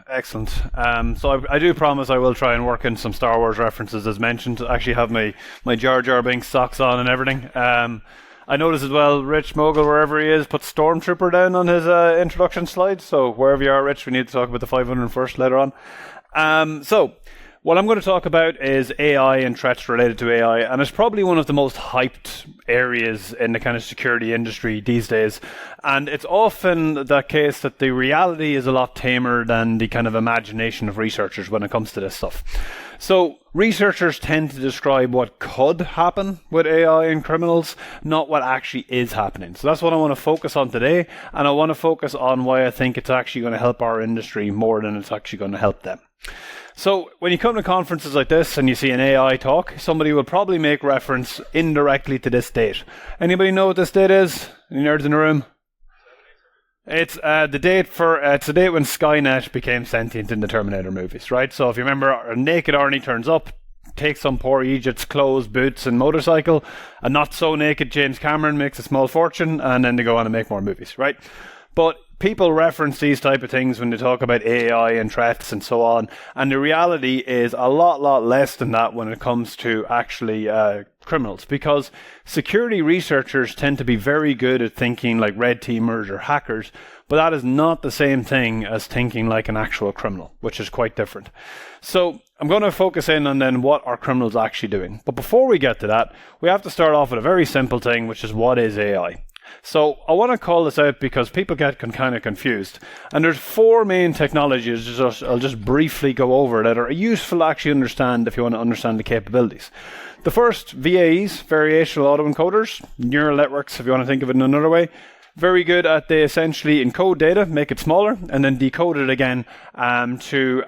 Excellent. So I do promise I will try and work in some Star Wars references as mentioned. I actually have my Jar Jar Binks socks on and everything. I noticed as well, Rich Mogul, wherever he is, put Stormtrooper down on his introduction slide. So wherever you are, Rich, we need to talk about the 501st later on. So what I'm going to talk about is AI and threats related to AI, and it's probably one of the most hyped areas in the kind of security industry these days. And it's often the case that the reality is a lot tamer than the kind of imagination of researchers when it comes to this stuff. So researchers tend to describe what could happen with AI and criminals, not what actually is happening. So that's what I want to focus on today, and I want to focus on why I think it's actually going to help our industry more than it's actually going to help them. So when you come to conferences like this and you see an AI talk, somebody will probably make reference indirectly to this date. Anybody know what this date is? Any nerds in the room? It's the date when Skynet became sentient in the Terminator movies, right? So if you remember, a naked Arnie turns up, takes some poor Egypt's clothes, boots and motorcycle. A not so naked James Cameron makes a small fortune, and then they go on and make more movies, right? But people reference these type of things when they talk about AI and threats and so on, and the reality is a lot less than that when it comes to actually criminals, because security researchers tend to be very good at thinking like red teamers or hackers, but that is not the same thing as thinking like an actual criminal, which is quite different. So I'm going to focus in on then what are criminals actually doing. But before we get to that, we have to start off with a very simple thing, which is what is AI? So I want to call this out because people get kind of confused. And there's four main technologies I'll just briefly go over that are useful to actually understand if you want to understand the capabilities. The first, VAEs, variational autoencoders, neural networks, if you want to think of it in another way. Very good at they essentially encode data, make it smaller, and then decode it again to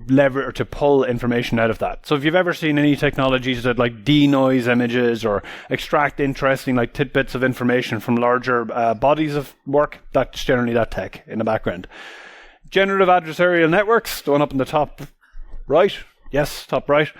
lever or to pull information out of that. So if you've ever seen any technologies that like denoise images or extract interesting like tidbits of information from larger bodies of work, that's generally that tech in the background. Generative adversarial networks, the one up in the top right, yes, top right,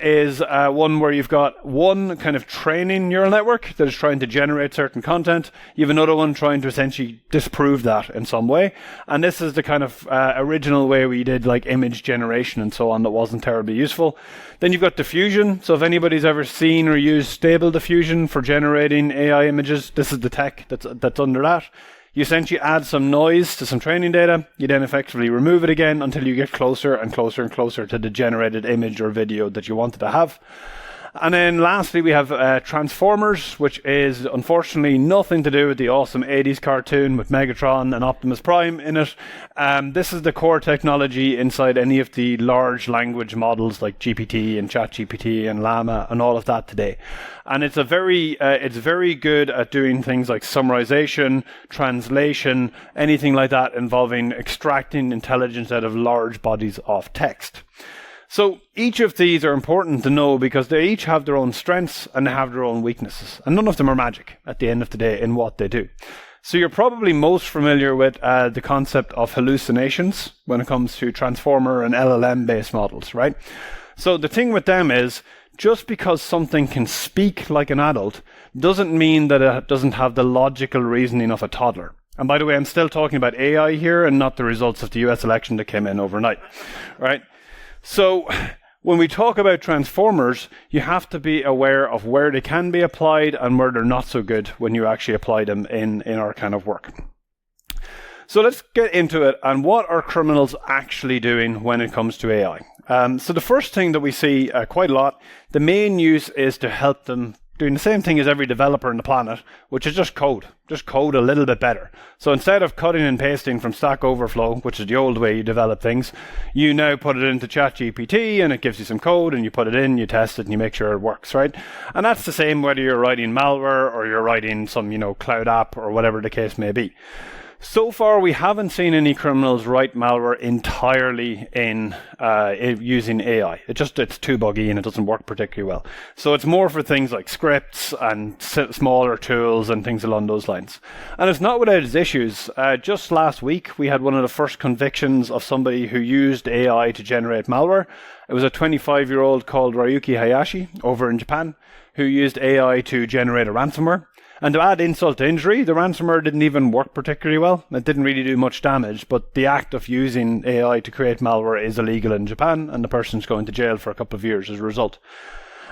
is one where you've got one kind of training neural network that is trying to generate certain content. You have another one trying to essentially disprove that in some way. And this is the kind of original way we did like image generation and so on that wasn't terribly useful. Then you've got diffusion. So if anybody's ever seen or used stable diffusion for generating AI images, this is the tech that's under that. You essentially add some noise to some training data. You then effectively remove it again until you get closer and closer and closer to the generated image or video that you wanted to have. And then lastly, we have Transformers, which is unfortunately nothing to do with the awesome 80s cartoon with Megatron and Optimus Prime in it. This is the core technology inside any of the large language models like GPT and ChatGPT and Llama and all of that today. And it's very good at doing things like summarization, translation, anything like that involving extracting intelligence out of large bodies of text. So each of these are important to know because they each have their own strengths and they have their own weaknesses. And none of them are magic at the end of the day in what they do. So you're probably most familiar with the concept of hallucinations when it comes to transformer and LLM-based models, right? So the thing with them is, just because something can speak like an adult doesn't mean that it doesn't have the logical reasoning of a toddler. And by the way, I'm still talking about AI here and not the results of the US election that came in overnight, right? So when we talk about transformers, you have to be aware of where they can be applied and where they're not so good when you actually apply them in our kind of work. So let's get into it. And what are criminals actually doing when it comes to AI? So the first thing that we see quite a lot, the main use is to help them doing the same thing as every developer on the planet, which is just code a little bit better. So instead of cutting and pasting from Stack Overflow, which is the old way you develop things, you now put it into ChatGPT and it gives you some code and you put it in, you test it and you make sure it works, right? And that's the same whether you're writing malware or you're writing some, cloud app or whatever the case may be. So far, we haven't seen any criminals write malware entirely in using AI. It's too buggy and it doesn't work particularly well. So it's more for things like scripts and smaller tools and things along those lines. And it's not without its issues. Just last week, we had one of the first convictions of somebody who used AI to generate malware. It was a 25-year-old called Ryuki Hayashi over in Japan who used AI to generate a ransomware. And to add insult to injury, the ransomware didn't even work particularly well. It didn't really do much damage, but the act of using AI to create malware is illegal in Japan, and the person's going to jail for a couple of years as a result.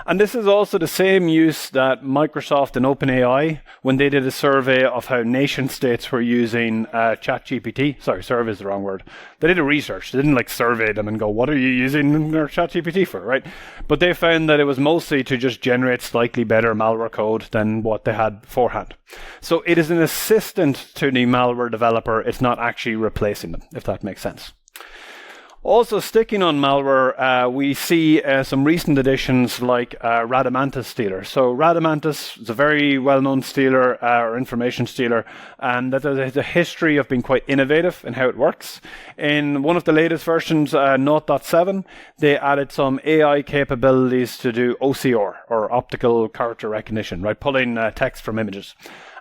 And this is also the same use that Microsoft and OpenAI, when they did a survey of how nation states were using ChatGPT. Sorry, survey is the wrong word. They did a research. They didn't survey them and go, what are you using their ChatGPT for, right? But they found that it was mostly to just generate slightly better malware code than what they had beforehand. So it is an assistant to the malware developer. It's not actually replacing them, if that makes sense. Also, sticking on malware, we see some recent additions like Radamantis stealer. So Radamantis is a very well-known stealer or information stealer, and that has a history of being quite innovative in how it works. In one of the latest versions, 0.7, they added some AI capabilities to do OCR, or optical character recognition, right? Pulling text from images.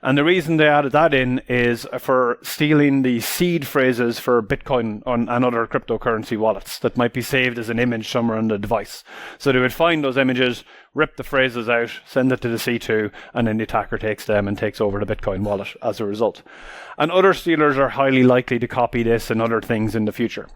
And the reason they added that in is for stealing the seed phrases for Bitcoin and other cryptocurrency wallets that might be saved as an image somewhere on the device. So they would find those images, rip the phrases out, send it to the C2, and then the attacker takes them and takes over the Bitcoin wallet as a result. And other stealers are highly likely to copy this and other things in the future.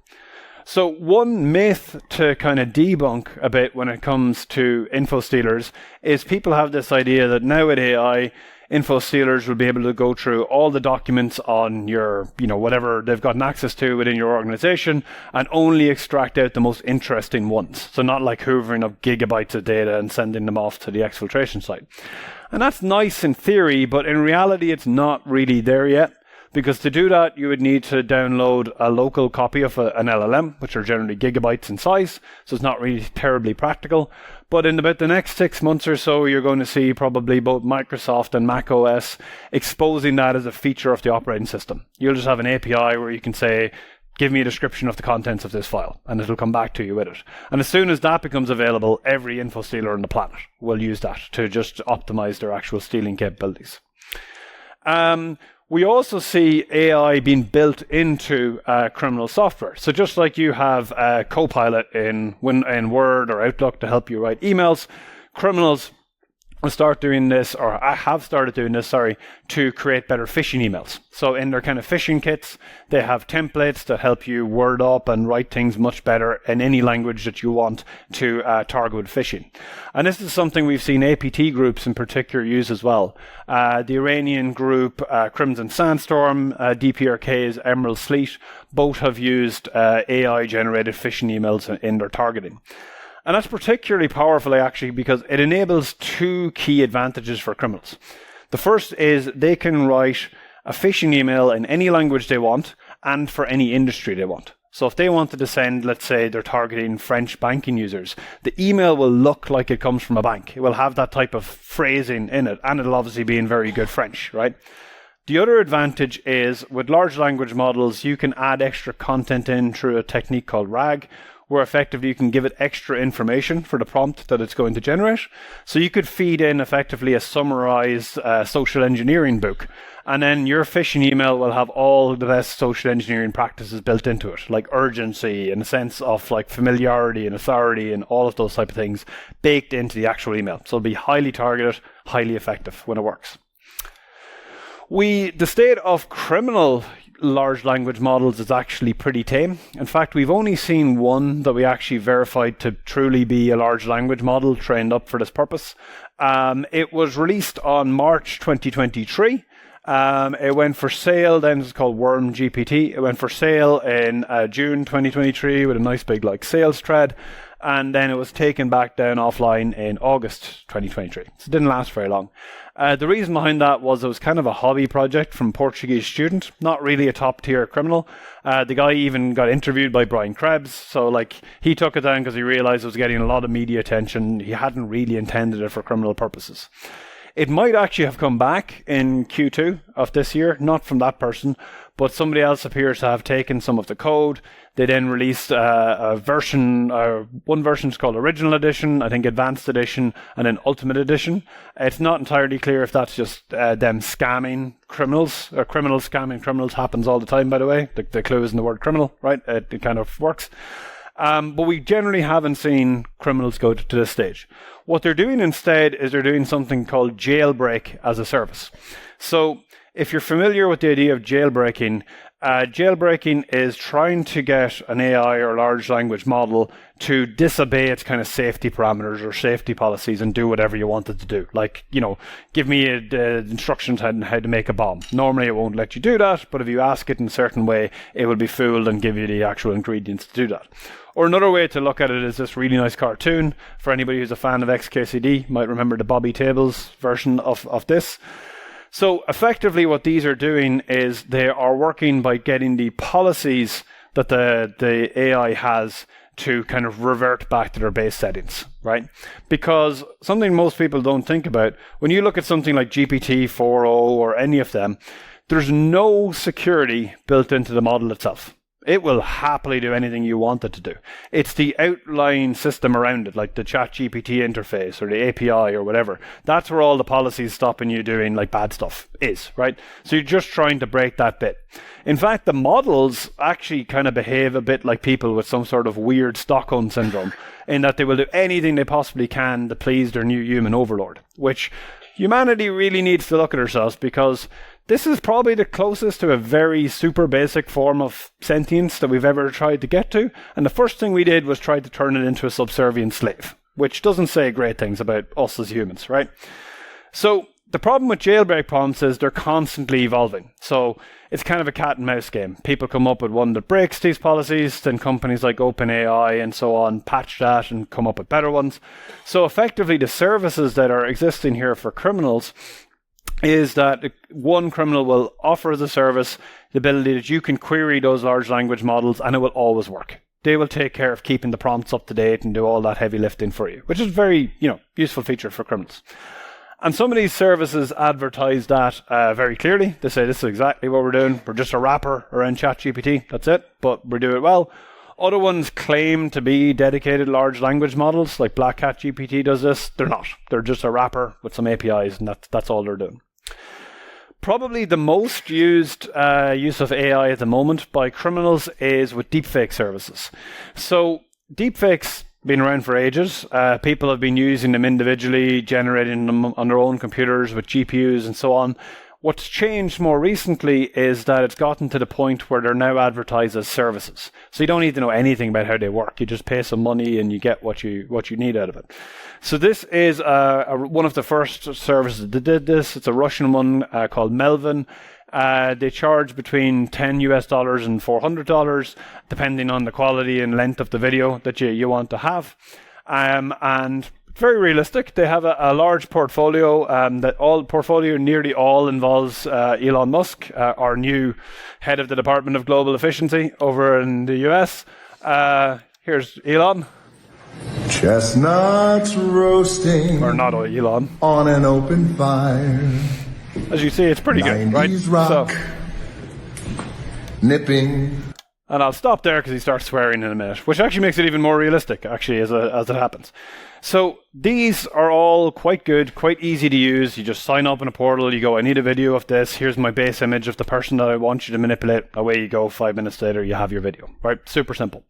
So one myth to kind of debunk a bit when it comes to info stealers is people have this idea that now with AI, info stealers will be able to go through all the documents on your, whatever they've gotten access to within your organization and only extract out the most interesting ones. So not like hoovering up gigabytes of data and sending them off to the exfiltration site. And that's nice in theory, but in reality, it's not really there yet. Because to do that, you would need to download a local copy of an LLM, which are generally gigabytes in size, so it's not really terribly practical. But in about the next 6 months or so, you're going to see probably both Microsoft and macOS exposing that as a feature of the operating system. You'll just have an API where you can say, give me a description of the contents of this file, and it'll come back to you with it. And as soon as that becomes available, every info stealer on the planet will use that to just optimize their actual stealing capabilities. We also see AI being built into criminal software. So just like you have Copilot in Word or Outlook to help you write emails, criminals will start doing this, or I have started doing this, to create better phishing emails. So in their kind of phishing kits, they have templates that help you word up and write things much better in any language that you want to target with phishing. And this is something we've seen APT groups in particular use as well. The Iranian group Crimson Sandstorm, DPRK's Emerald Sleet, both have used AI-generated phishing emails in their targeting. And that's particularly powerful, actually, because it enables two key advantages for criminals. The first is they can write a phishing email in any language they want and for any industry they want. So if they wanted to send, let's say they're targeting French banking users, the email will look like it comes from a bank. It will have that type of phrasing in it, and it'll obviously be in very good French, right? The other advantage is with large language models, you can add extra content in through a technique called RAG, where effectively you can give it extra information for the prompt that it's going to generate. So you could feed in effectively a summarized social engineering book, and then your phishing email will have all the best social engineering practices built into it, like urgency and a sense of like familiarity and authority and all of those type of things baked into the actual email. So it'll be highly targeted, highly effective when it works. The state of criminal large language models is actually pretty tame. In fact, we've only seen one that we actually verified to truly be a large language model trained up for this purpose. It was released on March 2023. It went for sale, then it's called Worm GPT. It went for sale in June 2023 with a nice big sales thread. And then it was taken back down offline in August 2023. So it didn't last very long. The reason behind that was it was kind of a hobby project from a Portuguese student, not really a top-tier criminal. The guy even got interviewed by Brian Krebs, so he took it down because he realized it was getting a lot of media attention. He hadn't really intended it for criminal purposes. It might actually have come back in Q2 of this year, not from that person, but somebody else appears to have taken some of the code. They then released a version, one version is called Original Edition, I think Advanced Edition, and then Ultimate Edition. It's not entirely clear if that's just them scamming criminals, or criminals scamming criminals. Happens all the time, by the way. The clue is in the word criminal, right? It kind of works. But we generally haven't seen criminals go to this stage. What they're doing instead is they're doing something called jailbreak as a service. So if you're familiar with the idea of jailbreaking, jailbreaking is trying to get an AI or large language model to disobey its kind of safety parameters or safety policies and do whatever you want it to do. Like, give me instructions on how to make a bomb. Normally it won't let you do that, but if you ask it in a certain way, it will be fooled and give you the actual ingredients to do that. Or another way to look at it is this really nice cartoon. For anybody who's a fan of XKCD, might remember the Bobby Tables version of this. So effectively what these are doing is they are working by getting the policies that the AI has to kind of revert back to their base settings, right? Because something most people don't think about, when you look at something like GPT-4o or any of them, there's no security built into the model itself. It will happily do anything you want it to do. It's the outlying system around it, like the ChatGPT interface or the API or whatever. That's where all the policies stopping you doing like bad stuff is, right? So you're just trying to break that bit. In fact, the models actually kind of behave a bit like people with some sort of weird Stockholm syndrome, in that they will do anything they possibly can to please their new human overlord, which humanity really needs to look at ourselves, because this is probably the closest to a very super basic form of sentience that we've ever tried to get to. And the first thing we did was try to turn it into a subservient slave, which doesn't say great things about us as humans, right? So the problem with jailbreak prompts is they're constantly evolving. So it's kind of a cat and mouse game. People come up with one that breaks these policies, then companies like OpenAI and so on patch that and come up with better ones. So effectively the services that are existing here for criminals is that one criminal will offer as a service the ability that you can query those large language models and it will always work. They will take care of keeping the prompts up to date and do all that heavy lifting for you, which is a very, useful feature for criminals. And some of these services advertise that very clearly. They say, this is exactly what we're doing. We're just a wrapper around ChatGPT. That's it. But we do it well. Other ones claim to be dedicated large language models, like Black Cat GPT does this. They're not. They're just a wrapper with some APIs, and that's all they're doing. Probably the most used use of AI at the moment by criminals is with deepfake services. So deepfakes been around for ages. People have been using them individually, generating them on their own computers with GPUs and so on. What's changed more recently is that it's gotten to the point where they're now advertised as services. So you don't need to know anything about how they work. You just pay some money and you get what you need out of it. So this is one of the first services that did this. It's a Russian one called Melvin. They charge between $10 and $400, depending on the quality and length of the video that you want to have. And very realistic. They have a large portfolio. Nearly all involves Elon Musk, our new head of the Department of Global Efficiency over in the US. Here's Elon. Chestnuts roasting, or not Elon, on an open fire. As you see, it's pretty good, right? Rock, nipping. And I'll stop there because he starts swearing in a minute, which actually makes it even more realistic, actually, as it happens. So these are all quite good, quite easy to use. You just sign up in a portal, you go, I need a video of this, here's my base image of the person that I want you to manipulate. Away you go, 5 minutes later, you have your video, right? Super simple.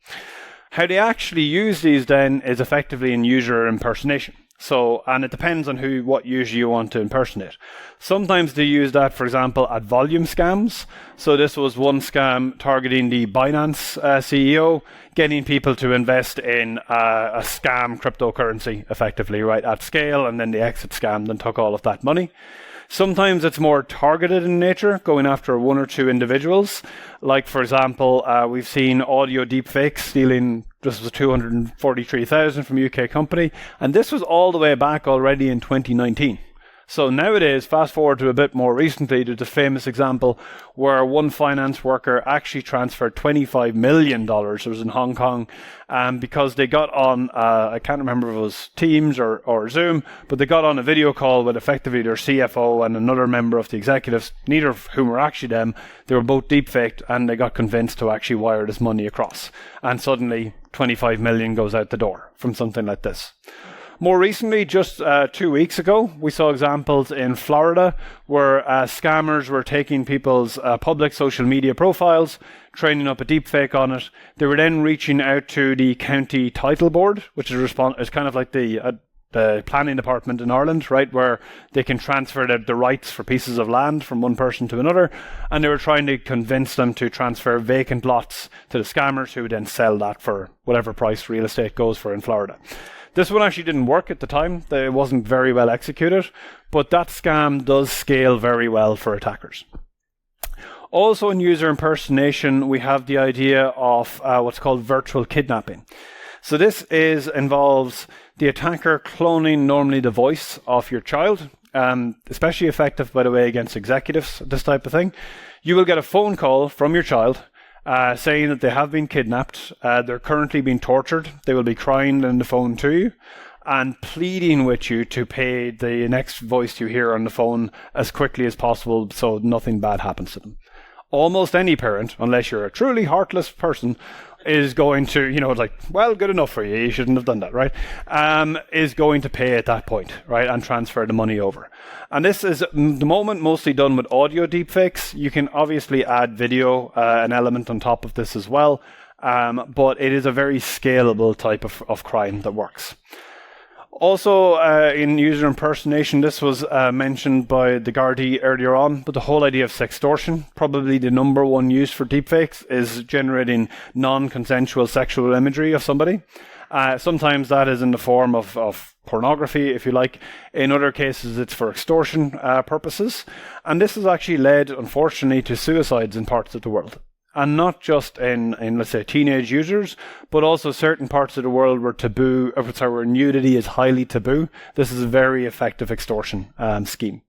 How they actually use these then is effectively in user impersonation. So, and it depends on what user you want to impersonate. Sometimes they use that, for example, at volume scams. So this was one scam targeting the Binance CEO, getting people to invest in a scam cryptocurrency, effectively, right, at scale, and then the exit scam then took all of that money. Sometimes it's more targeted in nature, going after one or two individuals. Like, for example, we've seen audio deepfakes stealing, this was $243,000 from a UK company, and this was all the way back already in 2019. So nowadays, fast forward to a bit more recently, there's a famous example where one finance worker actually transferred $25 million. It was in Hong Kong, because they got on, I can't remember if it was Teams or Zoom, but they got on a video call with effectively their CFO and another member of the executives, neither of whom were actually them. They were both deepfaked, and they got convinced to actually wire this money across. And suddenly, 25 million goes out the door from something like this. More recently, just 2 weeks ago, we saw examples in Florida where scammers were taking people's public social media profiles, training up a deepfake on it. They were then reaching out to the county title board, which is kind of like the planning department in Ireland, right, where they can transfer the rights for pieces of land from one person to another, and they were trying to convince them to transfer vacant lots to the scammers, who would then sell that for whatever price real estate goes for in Florida. This one actually didn't work at the time. It wasn't very well executed, but that scam does scale very well for attackers. Also in user impersonation, we have the idea of what's called virtual kidnapping. So this involves the attacker cloning normally the voice of your child, especially effective, by the way, against executives, this type of thing. You will get a phone call from your child saying that they have been kidnapped, they're currently being tortured, they will be crying on the phone to you and pleading with you to pay the next voice you hear on the phone as quickly as possible so nothing bad happens to them. Almost any parent, unless you're a truly heartless person, is going to, like, well, good enough for you, you shouldn't have done that, right? Is going to pay at that point, right, and transfer the money over. And this is, at the moment, mostly done with audio deepfakes. You can obviously add video, an element on top of this as well, but it is a very scalable type of crime that works. Also, in user impersonation, this was mentioned by the Gardaí earlier on, but the whole idea of sextortion, probably the number one use for deepfakes, is generating non-consensual sexual imagery of somebody. Sometimes that is in the form of pornography, if you like. In other cases, it's for extortion purposes. And this has actually led, unfortunately, to suicides in parts of the world. And not just in let's say, teenage users, but also certain parts of the world where nudity is highly taboo. This is a very effective extortion scheme.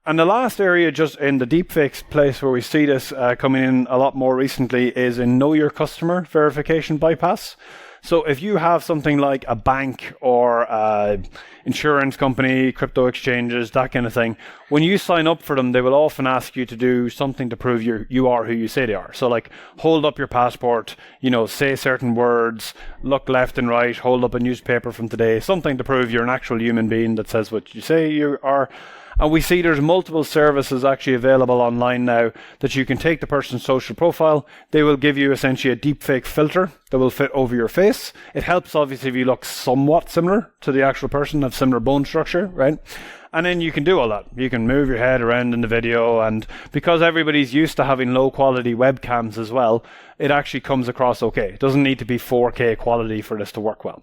And the last area, just in the deepfakes place where we see this coming in a lot more recently, is in know your customer verification bypass. So if you have something like a bank or insurance company, crypto exchanges, that kind of thing, when you sign up for them, they will often ask you to do something to prove you are who you say they are. So like hold up your passport, say certain words, look left and right, hold up a newspaper from today, something to prove you're an actual human being that says what you say you are. And we see there's multiple services actually available online now that you can take the person's social profile. They will give you essentially a deepfake filter that will fit over your face. It helps obviously if you look somewhat similar to the actual person, have similar bone structure, right? And then you can do all that. You can move your head around in the video, and because everybody's used to having low quality webcams as well, it actually comes across okay. It doesn't need to be 4K quality for this to work well.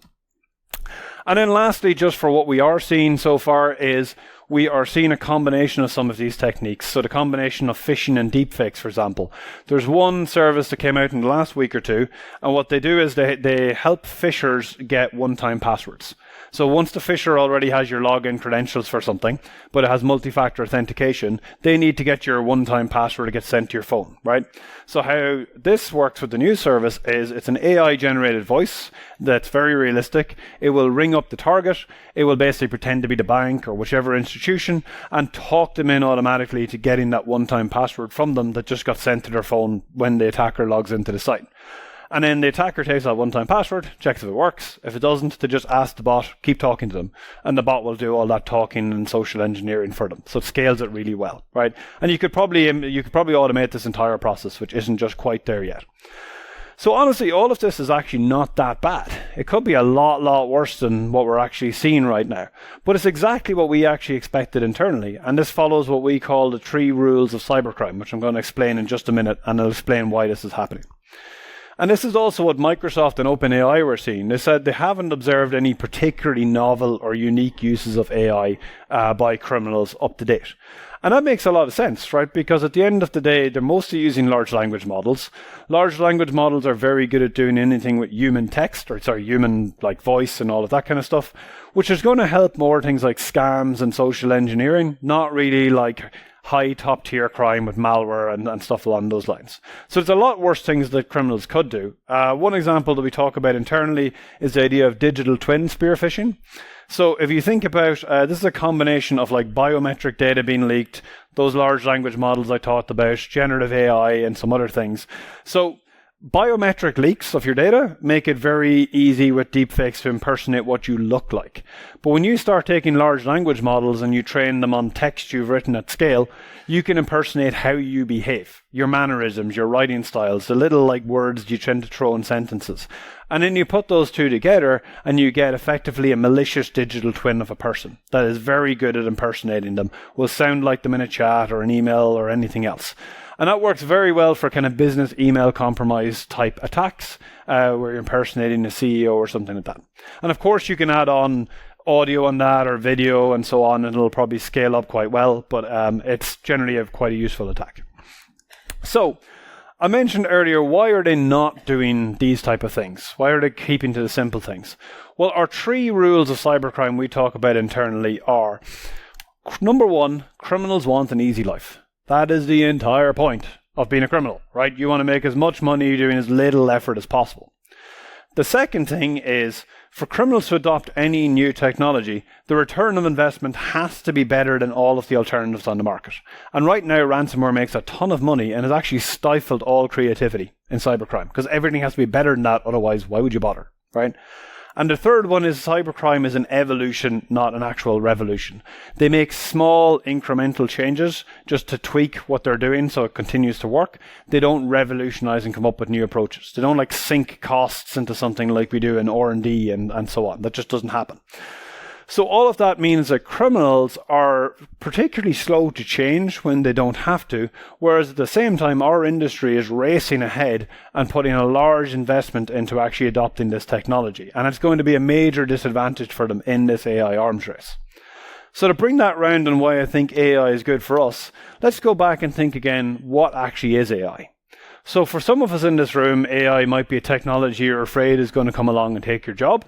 And then lastly, just for what we are seeing so far, is we are seeing a combination of some of these techniques. So the combination of phishing and deepfakes, for example. There's one service that came out in the last week or two, and what they do is they help phishers get one-time passwords. So once the phisher already has your login credentials for something, but it has multi-factor authentication, they need to get your one-time password to get sent to your phone, right? So how this works with the new service is it's an AI-generated voice that's very realistic. It will ring up the target. It will basically pretend to be the bank or whichever institution and talk them in automatically to getting that one-time password from them that just got sent to their phone when the attacker logs into the site. And then the attacker takes that one-time password, checks if it works. If it doesn't, they just ask the bot, keep talking to them. And the bot will do all that talking and social engineering for them. So it scales it really well, right? And you could probably automate this entire process, which isn't just quite there yet. So honestly, all of this is actually not that bad. It could be a lot worse than what we're actually seeing right now. But it's exactly what we actually expected internally. And this follows what we call the 3 rules of cybercrime, which I'm going to explain in just a minute, and I'll explain why this is happening. And this is also what Microsoft and OpenAI were seeing. They said they haven't observed any particularly novel or unique uses of AI by criminals up to date. And that makes a lot of sense, right? Because at the end of the day, they're mostly using large language models. Large language models are very good at doing anything with human text, human like voice and all of that kind of stuff, which is going to help more things like scams and social engineering, not really like high top tier crime with malware and stuff along those lines. So there's a lot worse things that criminals could do. One example that we talk about internally is the idea of digital twin spear phishing. So if you think about, this is a combination of like biometric data being leaked, those large language models I talked about, generative AI and some other things. So Biometric leaks of your data make it very easy with deepfakes to impersonate what you look like. But when you start taking large language models and you train them on text you've written at scale, you can impersonate how you behave, your mannerisms, your writing styles, the little like words you tend to throw in sentences. And then you put those two together and you get effectively a malicious digital twin of a person that is very good at impersonating them, will sound like them in a chat or an email or anything else. And that works very well for kind of business email compromise type attacks, where you're impersonating a CEO or something like that. And of course, you can add on audio on that or video and so on, and it'll probably scale up quite well, but it's generally quite a useful attack. So, I mentioned earlier, why are they not doing these type of things? Why are they keeping to the simple things? Well, our 3 rules of cybercrime we talk about internally are, number 1, criminals want an easy life. That is the entire point of being a criminal, right? You want to make as much money doing as little effort as possible. The second thing is, for criminals to adopt any new technology, the return of investment has to be better than all of the alternatives on the market. And right now, ransomware makes a ton of money and has actually stifled all creativity in cybercrime, because everything has to be better than that, otherwise why would you bother, right? And the third one is cybercrime is an evolution, not an actual revolution. They make small incremental changes just to tweak what they're doing so it continues to work. They don't revolutionize and come up with new approaches. They don't like sink costs into something like we do in R&D and so on. That just doesn't happen. So all of that means that criminals are particularly slow to change when they don't have to, whereas at the same time our industry is racing ahead and putting a large investment into actually adopting this technology. And it's going to be a major disadvantage for them in this AI arms race. So to bring that round on why I think AI is good for us, let's go back and think again, what actually is AI? So for some of us in this room, AI might be a technology you're afraid is going to come along and take your job.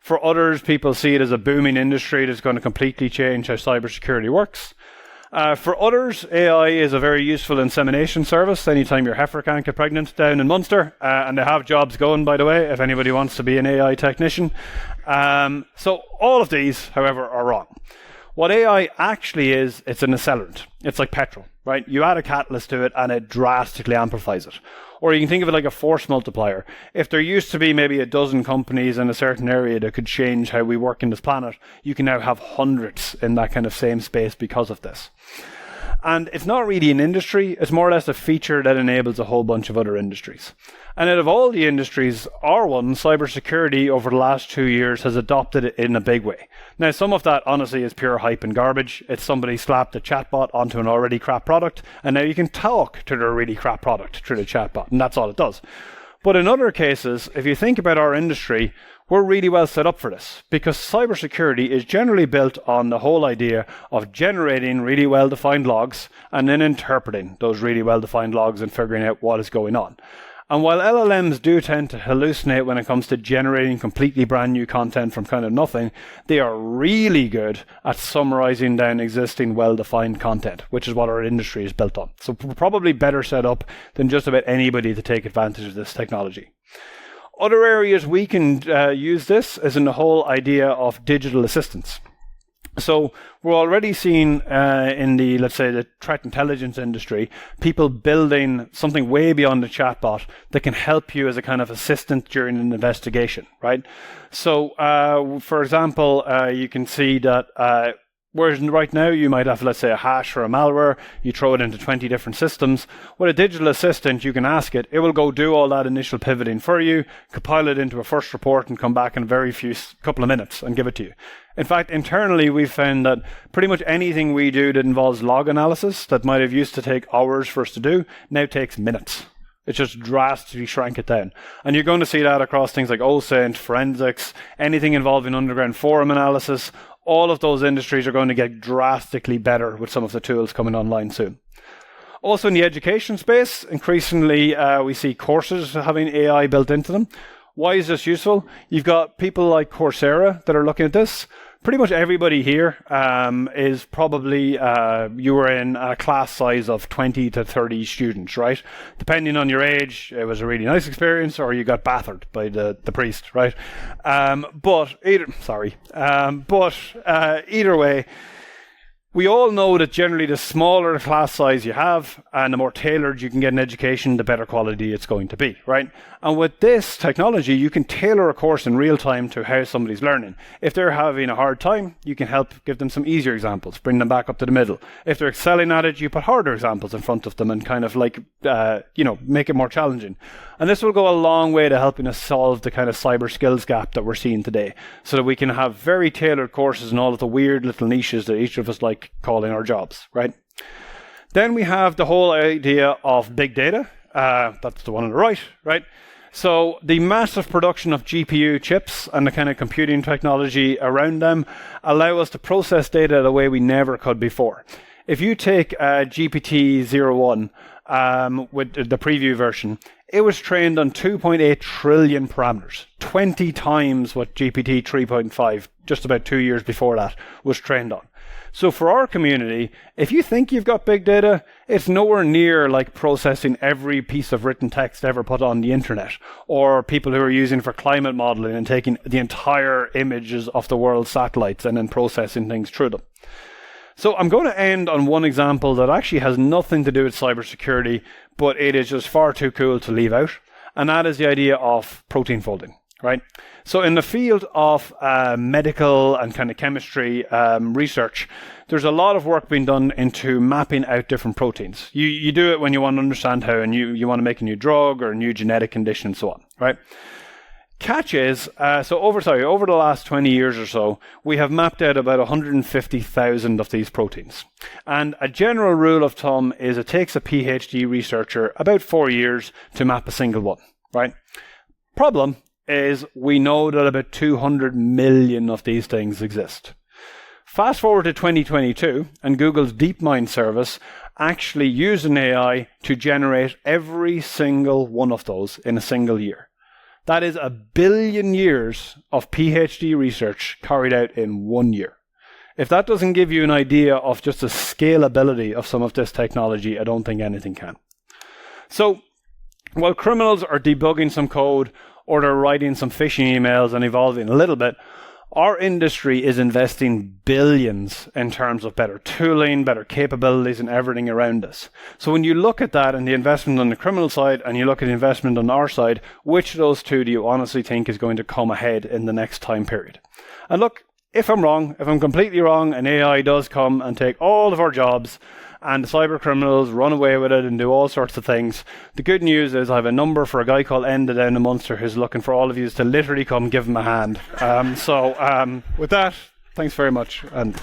For others, people see it as a booming industry that's going to completely change how cybersecurity works. For others, AI is a very useful insemination service anytime your heifer can't get pregnant down in Munster. And they have jobs going, by the way, if anybody wants to be an AI technician. So all of these, however, are wrong. What AI actually is, it's an accelerant. It's like petrol, right? You add a catalyst to it and it drastically amplifies it. Or you can think of it like a force multiplier. If there used to be maybe a dozen companies in a certain area that could change how we work in this planet, you can now have hundreds in that kind of same space because of this. And it's not really an industry, it's more or less a feature that enables a whole bunch of other industries. And out of all the industries, our one, cybersecurity, over the last 2 years has adopted it in a big way. Now, some of that, honestly, is pure hype and garbage. It's somebody slapped a chatbot onto an already crap product, and now you can talk to their really crap product through the chatbot, and that's all it does. But in other cases, if you think about our industry, we're really well set up for this, because cybersecurity is generally built on the whole idea of generating really well-defined logs and then interpreting those really well-defined logs and figuring out what is going on. And while LLMs do tend to hallucinate when it comes to generating completely brand new content from kind of nothing, they are really good at summarizing down existing well-defined content, which is what our industry is built on. So we're probably better set up than just about anybody to take advantage of this technology. Other areas we can use this is in the whole idea of digital assistance. So we're already seeing in the, let's say, the threat intelligence industry, people building something way beyond the chatbot that can help you as a kind of assistant during an investigation, right? So, for example, you can see that whereas right now you might have, let's say, a hash or a malware, you throw it into 20 different systems. With a digital assistant, you can ask it, it will go do all that initial pivoting for you, compile it into a first report and come back in a very couple of minutes and give it to you. In fact, internally, we've found that pretty much anything we do that involves log analysis that might have used to take hours for us to do now takes minutes. It's just drastically shrank it down. And you're going to see that across things like OSINT, forensics, anything involving underground forum analysis. All of those industries are going to get drastically better with some of the tools coming online soon. Also in the education space, increasingly we see courses having AI built into them. Why is this useful? You've got people like Coursera that are looking at this. Pretty much everybody here is probably, you were in a class size of 20 to 30 students, right? Depending on your age, it was a really nice experience, or you got battered by the priest, right? Either way, We all know that generally the smaller the class size you have and the more tailored you can get an education, the better quality it's going to be, right? And with this technology, you can tailor a course in real time to how somebody's learning. If they're having a hard time, you can help give them some easier examples, bring them back up to the middle. If they're excelling at it, you put harder examples in front of them and kind of like, make it more challenging. And this will go a long way to helping us solve the kind of cyber skills gap that we're seeing today, so that we can have very tailored courses in all of the weird little niches that each of us like calling our jobs, right? Then we have the whole idea of big data. That's the one on the right, right? So the massive production of GPU chips and the kind of computing technology around them allow us to process data the way we never could before. If you take GPT-01 with the preview version, it was trained on 2.8 trillion parameters, 20 times what GPT 3.5, just about 2 years before that, was trained on. So for our community, if you think you've got big data, it's nowhere near like processing every piece of written text ever put on the internet, or people who are using for climate modeling and taking the entire images of the world's satellites and then processing things through them. So I'm going to end on one example that actually has nothing to do with cybersecurity, but it is just far too cool to leave out. And that is the idea of protein folding, right? So in the field of medical and kind of chemistry research, there's a lot of work being done into mapping out different proteins. You do it when you want to understand how you want to make a new drug or a new genetic condition and so on, right? Catch is, over the last 20 years or so, we have mapped out about 150,000 of these proteins. And a general rule of thumb is it takes a PhD researcher about 4 years to map a single one, right? Problem is we know that about 200 million of these things exist. Fast forward to 2022, and Google's DeepMind service actually used an AI to generate every single one of those in a single year. That is 1 billion years of PhD research carried out in 1 year. If that doesn't give you an idea of just the scalability of some of this technology, I don't think anything can. So, while criminals are debugging some code or they're writing some phishing emails and evolving a little bit, our industry is investing billions in terms of better tooling, better capabilities, and everything around us. So when you look at that and the investment on the criminal side and you look at the investment on our side, which of those two do you honestly think is going to come ahead in the next time period? And look, if I'm wrong, if I'm completely wrong, and AI does come and take all of our jobs and the cyber criminals run away with it and do all sorts of things, the good news is I have a number for a guy called Enda down in Munster who's looking for all of you to literally come give him a hand. With that, thanks very much. And